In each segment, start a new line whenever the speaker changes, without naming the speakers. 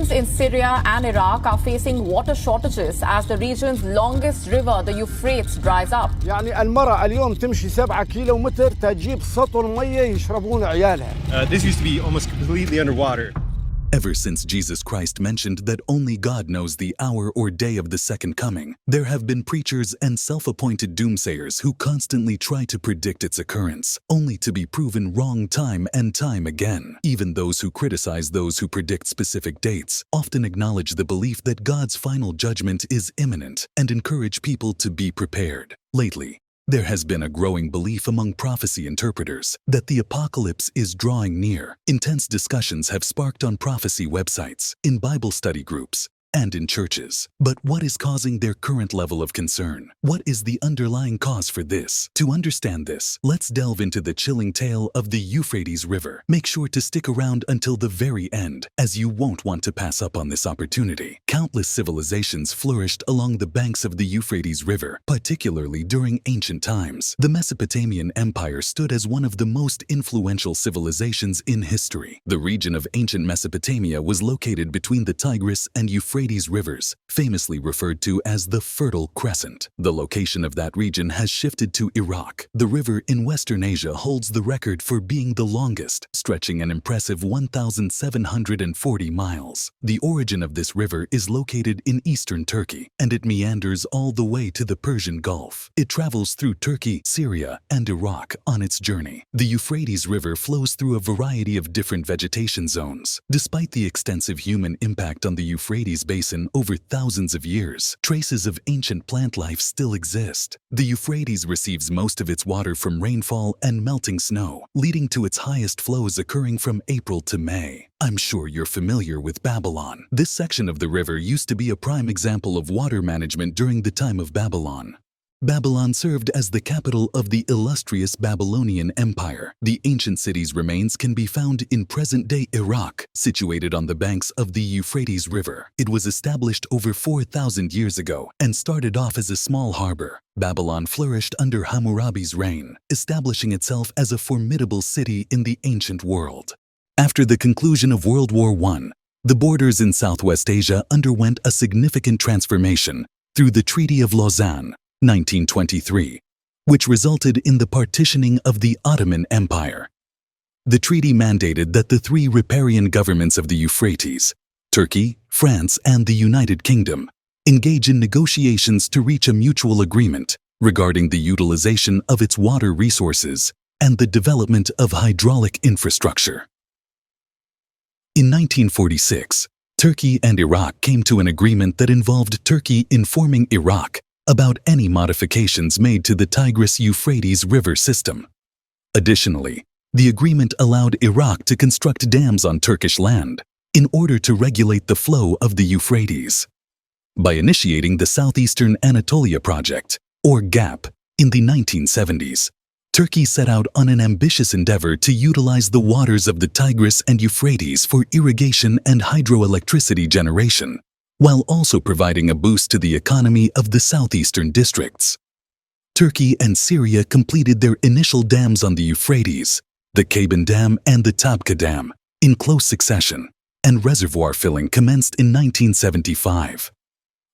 Regions in Syria and Iraq are facing water shortages as the region's longest river, the Euphrates, dries up.
يعني المرأة اليوم تمشي 7 كيلومتر تجيب سطل مية يشربون عيالها.
This used to be almost completely underwater.
Ever since Jesus Christ mentioned that only God knows the hour or day of the second coming, there have been preachers and self-appointed doomsayers who constantly try to predict its occurrence, only to be proven wrong time and time again. Even those who criticize those who predict specific dates often acknowledge the belief that God's final judgment is imminent and encourage people to be prepared. Lately, there has been a growing belief among prophecy interpreters that the apocalypse is drawing near. Intense discussions have sparked on prophecy websites, in Bible study groups, and in churches. But what is causing their current level of concern? What is the underlying cause for this? To understand this, let's delve into the chilling tale of the Euphrates River. Make sure to stick around until the very end, as you won't want to pass up on this opportunity. Countless civilizations flourished along the banks of the Euphrates River, particularly during ancient times. The Mesopotamian Empire stood as one of the most influential civilizations in history. The region of ancient Mesopotamia was located between the Tigris and Euphrates rivers, famously referred to as the Fertile Crescent. The location of that region has shifted to Iraq. The river in Western Asia holds the record for being the longest, stretching an impressive 1,740 miles. The origin of this river is located in eastern Turkey, and it meanders all the way to the Persian Gulf. It travels through Turkey, Syria, and Iraq on its journey. The Euphrates River flows through a variety of different vegetation zones. Despite the extensive human impact on the Euphrates basin over thousands of years, traces of ancient plant life still exist. The Euphrates receives most of its water from rainfall and melting snow, leading to its highest flows occurring from April to May. I'm sure you're familiar with Babylon. This section of the river used to be a prime example of water management during the time of Babylon. Babylon served as the capital of the illustrious Babylonian Empire. The ancient city's remains can be found in present-day Iraq, situated on the banks of the Euphrates River. It was established over 4,000 years ago and started off as a small harbor. Babylon flourished under Hammurabi's reign, establishing itself as a formidable city in the ancient world. After the conclusion of World War I, the borders in Southwest Asia underwent a significant transformation through the Treaty of Lausanne, 1923, which resulted in the partitioning of the Ottoman Empire. The treaty mandated that the three riparian governments of the Euphrates, Turkey, France, and the United Kingdom, engage in negotiations to reach a mutual agreement regarding the utilization of its water resources and the development of hydraulic infrastructure. In 1946, Turkey and Iraq came to an agreement that involved Turkey informing Iraq about any modifications made to the Tigris-Euphrates River system. Additionally, the agreement allowed Iraq to construct dams on Turkish land in order to regulate the flow of the Euphrates. By initiating the Southeastern Anatolia Project, or GAP, in the 1970s, Turkey set out on an ambitious endeavor to utilize the waters of the Tigris and Euphrates for irrigation and hydroelectricity generation, while also providing a boost to the economy of the southeastern districts. Turkey and Syria completed their initial dams on the Euphrates, the Kaban Dam and the Tabqa Dam, in close succession, and reservoir filling commenced in 1975.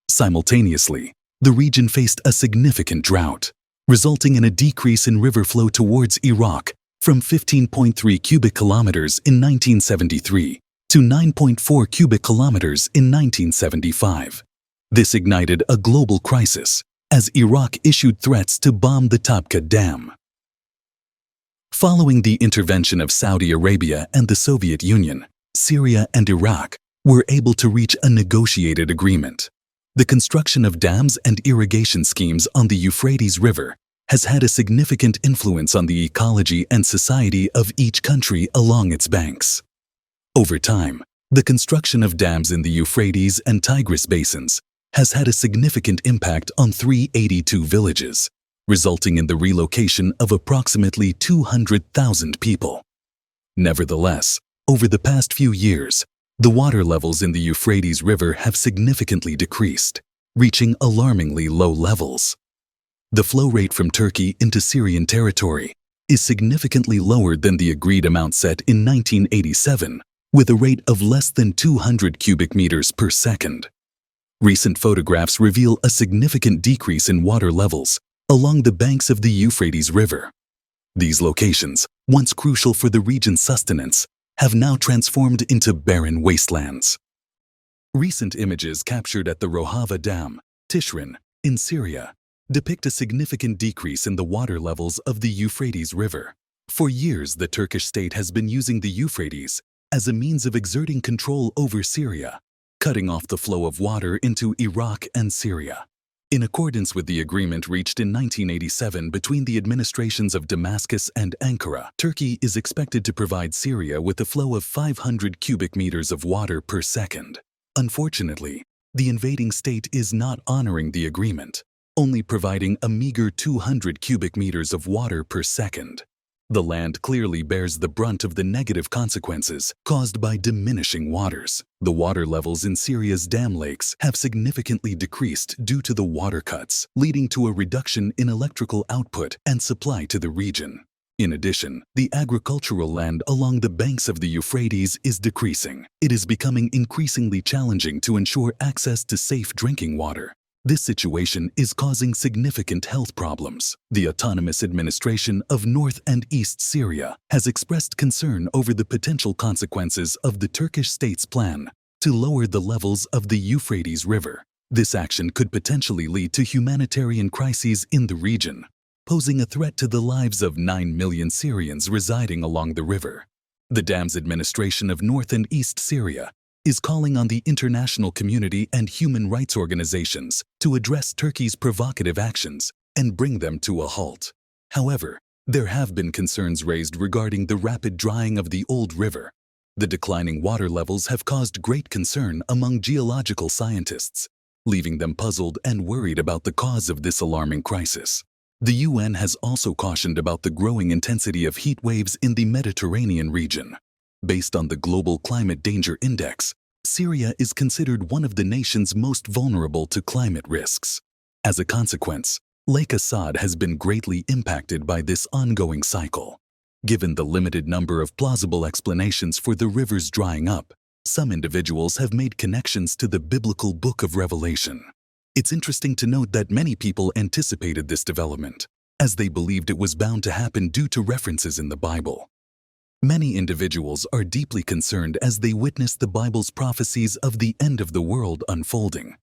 Simultaneously, the region faced a significant drought, resulting in a decrease in river flow towards Iraq from 15.3 cubic kilometers in 1973 to 9.4 cubic kilometers in 1975. This ignited a global crisis as Iraq issued threats to bomb the Tabqa Dam. Following the intervention of Saudi Arabia and the Soviet Union, Syria and Iraq were able to reach a negotiated agreement. The construction of dams and irrigation schemes on the Euphrates River has had a significant influence on the ecology and society of each country along its banks. Over time, the construction of dams in the Euphrates and Tigris basins has had a significant impact on 382 villages, resulting in the relocation of approximately 200,000 people. Nevertheless, over the past few years, the water levels in the Euphrates River have significantly decreased, reaching alarmingly low levels. The flow rate from Turkey into Syrian territory is significantly lower than the agreed amount set in 1987 with a rate of less than 200 cubic meters per second. Recent photographs reveal a significant decrease in water levels along the banks of the Euphrates River. These locations, once crucial for the region's sustenance, have now transformed into barren wastelands. Recent images captured at the Rojava Dam, Tishrin, in Syria, depict a significant decrease in the water levels of the Euphrates River. For years, the Turkish state has been using the Euphrates as a means of exerting control over Syria, cutting off the flow of water into Iraq and Syria. In accordance with the agreement reached in 1987 between the administrations of Damascus and Ankara, Turkey is expected to provide Syria with a flow of 500 cubic meters of water per second. Unfortunately, the invading state is not honoring the agreement, only providing a meager 200 cubic meters of water per second. The land clearly bears the brunt of the negative consequences caused by diminishing waters. The water levels in Syria's dam lakes have significantly decreased due to the water cuts, leading to a reduction in electrical output and supply to the region. In addition, the agricultural land along the banks of the Euphrates is decreasing. It is becoming increasingly challenging to ensure access to safe drinking water. This situation is causing significant health problems. The Autonomous Administration of North and East Syria has expressed concern over the potential consequences of the Turkish state's plan to lower the levels of the Euphrates River. This action could potentially lead to humanitarian crises in the region, posing a threat to the lives of 9 million Syrians residing along the river. The dam's administration of North and East Syria is calling on the international community and human rights organizations to address Turkey's provocative actions and bring them to a halt. However, there have been concerns raised regarding the rapid drying of the old river. The declining water levels have caused great concern among geological scientists, leaving them puzzled and worried about the cause of this alarming crisis. The UN has also cautioned about the growing intensity of heat waves in the Mediterranean region. Based on the Global Climate Danger Index, Syria is considered one of the nations most vulnerable to climate risks. As a consequence, Lake Assad has been greatly impacted by this ongoing cycle. Given the limited number of plausible explanations for the river's drying up, some individuals have made connections to the biblical book of Revelation. It's interesting to note that many people anticipated this development, as they believed it was bound to happen due to references in the Bible. Many individuals are deeply concerned as they witness the Bible's prophecies of the end of the world unfolding.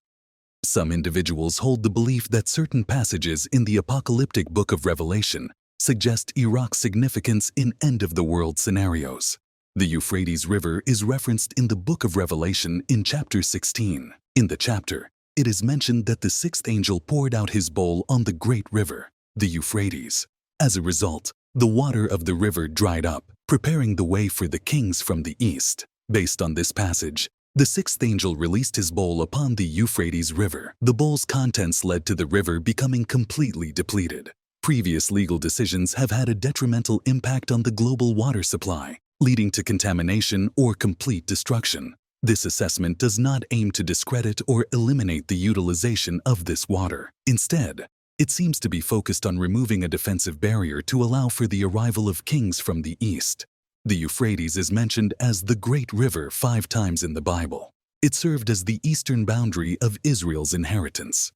Some individuals hold the belief that certain passages in the apocalyptic book of Revelation suggest Iraq's significance in end-of-the-world scenarios. The Euphrates River is referenced in the book of Revelation in chapter 16. In the chapter, it is mentioned that the sixth angel poured out his bowl on the great river, the Euphrates. As a result, the water of the river dried up, preparing the way for the kings from the east. Based on this passage, the sixth angel released his bowl upon the Euphrates River. The bowl's contents led to the river becoming completely depleted. Previous legal decisions have had a detrimental impact on the global water supply, leading to contamination or complete destruction. This assessment does not aim to discredit or eliminate the utilization of this water. Instead, it seems to be focused on removing a defensive barrier to allow for the arrival of kings from the east. The Euphrates is mentioned as the Great River 5 times in the Bible. It served as the eastern boundary of Israel's inheritance.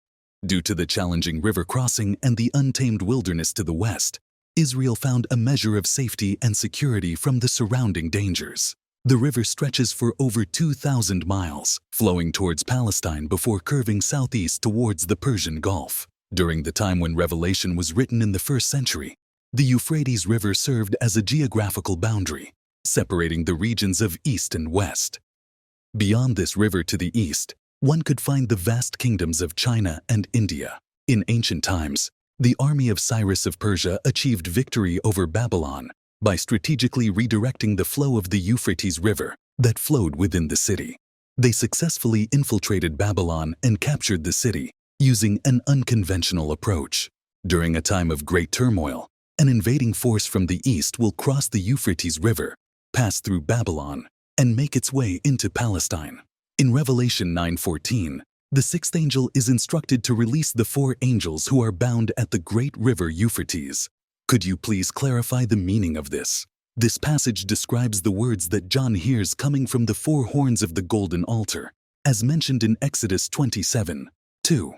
Due to the challenging river crossing and the untamed wilderness to the west, Israel found a measure of safety and security from the surrounding dangers. The river stretches for over 2,000 miles, flowing towards Palestine before curving southeast towards the Persian Gulf. During the time when Revelation was written in the 1st century, the Euphrates River served as a geographical boundary, separating the regions of east and west. Beyond this river to the east, one could find the vast kingdoms of China and India. In ancient times, the army of Cyrus of Persia achieved victory over Babylon by strategically redirecting the flow of the Euphrates River that flowed within the city. They successfully infiltrated Babylon and captured the city, using an unconventional approach. During a time of great turmoil, an invading force from the east will cross the Euphrates River, pass through Babylon, and make its way into Palestine. In Revelation 9:14, the sixth angel is instructed to release the 4 angels who are bound at the great river Euphrates. Could you please clarify the meaning of this? This passage describes the words that John hears coming from the four horns of the golden altar, as mentioned in Exodus 27:2.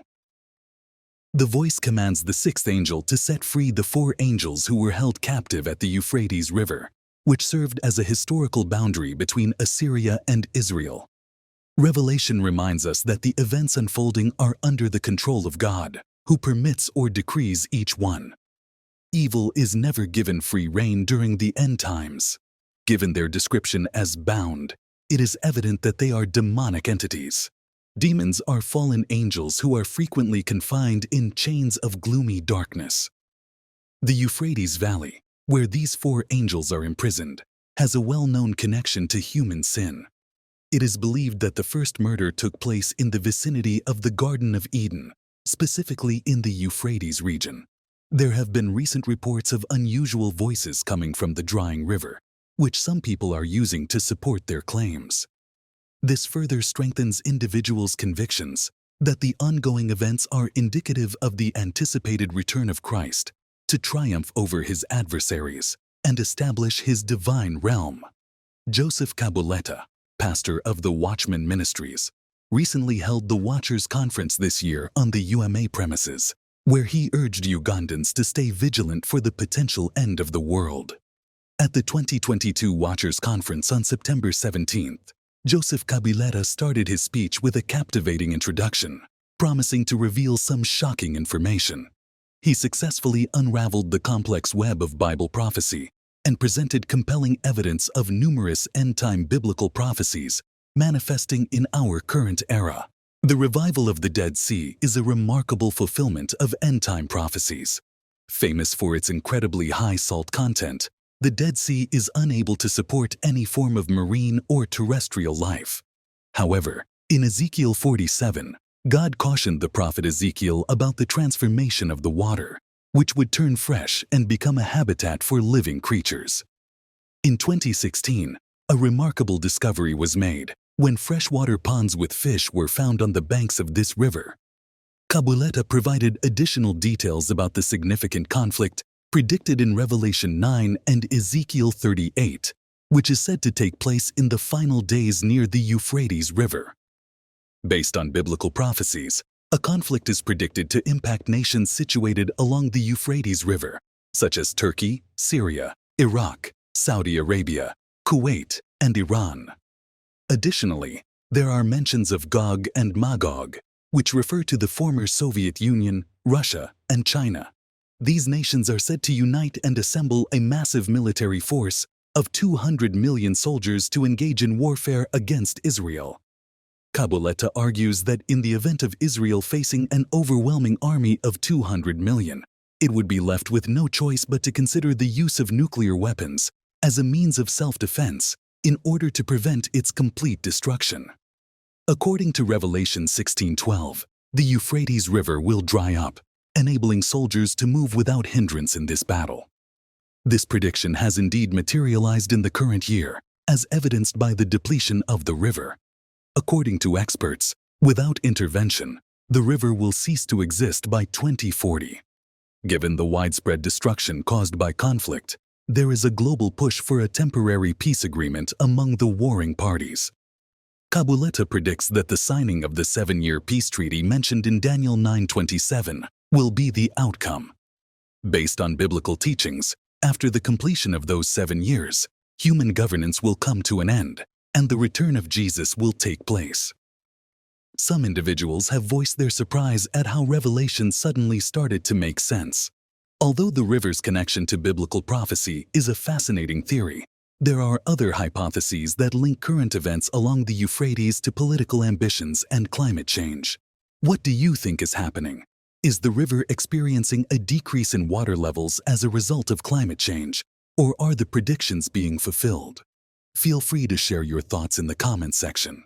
The voice commands the sixth angel to set free the four angels who were held captive at the Euphrates River, which served as a historical boundary between Assyria and Israel. Revelation reminds us that the events unfolding are under the control of God, who permits or decrees each one. Evil is never given free rein during the end times. Given their description as bound, it is evident that they are demonic entities. Demons are fallen angels who are frequently confined in chains of gloomy darkness. The Euphrates Valley, where these four angels are imprisoned, has a well-known connection to human sin. It is believed that the first murder took place in the vicinity of the Garden of Eden, specifically in the Euphrates region. There have been recent reports of unusual voices coming from the drying river, which some people are using to support their claims. This further strengthens individuals' convictions that the ongoing events are indicative of the anticipated return of Christ to triumph over his adversaries and establish his divine realm. Joseph Kabuleta, pastor of the Watchman Ministries, recently held the Watchers Conference this year on the UMA premises, where he urged Ugandans to stay vigilant for the potential end of the world. At the 2022 Watchers Conference on September 17th, Joseph Kabuleta started his speech with a captivating introduction, promising to reveal some shocking information. He successfully unraveled the complex web of Bible prophecy and presented compelling evidence of numerous end-time biblical prophecies manifesting in our current era. The revival of the Dead Sea is a remarkable fulfillment of end-time prophecies. Famous for its incredibly high salt content, the Dead Sea is unable to support any form of marine or terrestrial life. However, in Ezekiel 47, God cautioned the prophet Ezekiel about the transformation of the water, which would turn fresh and become a habitat for living creatures. In 2016, a remarkable discovery was made when freshwater ponds with fish were found on the banks of this river. Kabuleta provided additional details about the significant conflict predicted in Revelation 9 and Ezekiel 38, which is said to take place in the final days near the Euphrates River. Based on biblical prophecies, a conflict is predicted to impact nations situated along the Euphrates River, such as Turkey, Syria, Iraq, Saudi Arabia, Kuwait, and Iran. Additionally, there are mentions of Gog and Magog, which refer to the former Soviet Union, Russia, and China. These nations are said to unite and assemble a massive military force of 200 million soldiers to engage in warfare against Israel. Kabuleta argues that in the event of Israel facing an overwhelming army of 200 million, it would be left with no choice but to consider the use of nuclear weapons as a means of self-defense in order to prevent its complete destruction. According to Revelation 16:12, the Euphrates River will dry up, enabling soldiers to move without hindrance in this battle. This prediction has indeed materialized in the current year, as evidenced by the depletion of the river. According to experts, without intervention, the river will cease to exist by 2040. Given the widespread destruction caused by conflict, there is a global push for a temporary peace agreement among the warring parties. Kabuleta predicts that the signing of the 7-year peace treaty mentioned in Daniel 9:27 will be the outcome. Based on biblical teachings, after the completion of those 7 years, human governance will come to an end, and the return of Jesus will take place. Some individuals have voiced their surprise at how Revelation suddenly started to make sense. Although the river's connection to biblical prophecy is a fascinating theory, there are other hypotheses that link current events along the Euphrates to political ambitions and climate change. What do you think is happening? Is the river experiencing a decrease in water levels as a result of climate change, or are the predictions being fulfilled? Feel free to share your thoughts in the comments section.